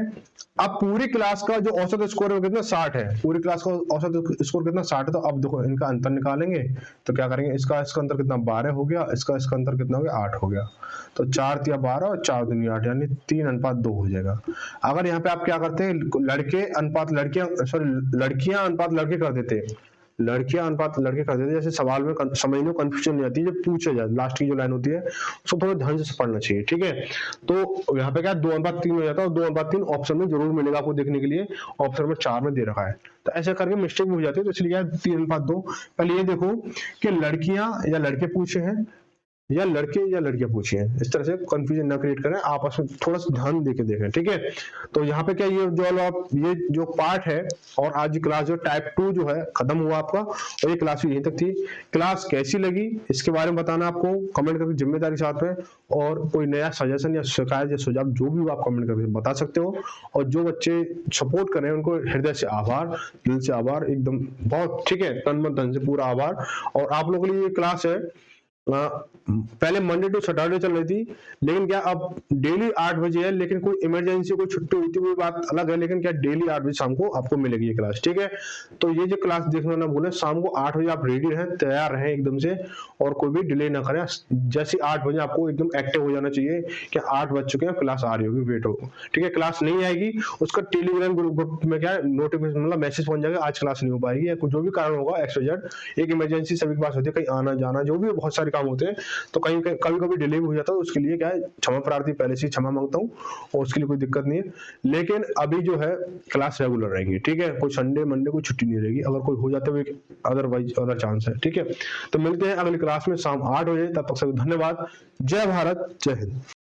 A: अब पूरी क्लास का जो औसत स्कोर है वो कितना, 60 है, पूरी क्लास का औसत स्कोर कितना, 60 है। तो अब देखो इनका अंतर निकालेंगे, तो क्या करेंगे, इसका अंतर कितना, 12 हो गया, इसका अंतर कितना हो गया, 8 हो गया, तो 4 या 12 और 4 दूनी 8, यानी 3:2 हो जाएगा। अगर यहाँ पे आप क्या करते हैं, लड़के अनुपात लड़कियां, सॉरी लड़कियां अनुपात लड़के कर देते, लड़कियां अनुपात लड़के कर देते, जैसे सवाल में समझने में कंफ्यूजन नहीं आती है, जब पूछा जाए लास्ट की जो लाइन होती है उसको थोड़ा ध्यान से पढ़ना चाहिए, ठीक है। तो यहाँ पे क्या 2:3 हो जाता है, और 2:3 ऑप्शन में जरूर मिलेगा आपको देखने के लिए, ऑप्शन में 4 में दे रखा है, तो ऐसे करके मिस्टेक भी हो जाती है, तो इसलिए 3:2। पहले ये देखो कि लड़कियां या लड़के पूछे हैं, या लड़के या लड़कियां पूछी हैं, इस तरह से कंफ्यूजन ना क्रिएट करें, आपस में थोड़ा सा ध्यान देके देखें, ठीक है। तो यहाँ पे क्या ये जो आप ये जो पार्ट है और आज की क्लास जो टाइप 2 जो है खत्म हुआ आपका, और ये क्लास यहीं तक थी। क्लास कैसी लगी इसके बारे में बताना आपको कमेंट करके जिम्मेदारी साथ में, और कोई नया सजेशन या शिकायत या सुझाव जो भी हो आप कमेंट करके बता सकते हो। और जो बच्चे सपोर्ट कर रहे हैं उनको हृदय से आभार, दिल से आभार एकदम, बहुत ठीक है, तन मन धन से पूरा आभार। और आप लोगों के लिए ये क्लास है पहले मंडे टू सैटरडे चल रही थी, लेकिन क्या अब डेली 8 बजे है, लेकिन कोई इमरजेंसी कोई छुट्टी हुई थी वो बात अलग है, लेकिन क्या डेली 8 बजे शाम को आपको मिलेगी ये क्लास, ठीक है। तो ये जो क्लास देखना ना भूलें, शाम को 8 बजे आप रेडी रहें, तैयार रहें एकदम से, और कोई भी डिले ना करें। जैसे 8 बजे आपको एकदम एक्टिव हो जाना चाहिए कि 8 बज चुके हैं, क्लास आ रही होगी, वेट हो, ठीक है। क्लास नहीं आएगी उसका टेलीग्राम ग्रुप में क्या नोटिफिकेशन मतलब मैसेज पहुंच जाएगा, आज क्लास नहीं हो पाएगी या कुछ जो भी कारण होगा XYZ। एक इमरजेंसी सभी के पास होती है, कहीं आना जाना जो भी बहुत सारे काम होते हैं, तो कहीं कभी कभी डिले भी हो जाता है, उसके लिए क्या है क्षमा प्रार्थी, पहले से क्षमा मांगता हूँ, और उसके लिए कोई दिक्कत नहीं है। लेकिन अभी जो है क्लास रेगुलर रहेगी, ठीक है, कोई संडे मंडे कोई छुट्टी नहीं रहेगी, अगर कोई हो जाता है अदरवाइज अदर चांस है, ठीक है। तो मिलते हैं अगली क्लास में शाम 8 बजे, तब तक सभी धन्यवाद। जय भारत, जय हिंद।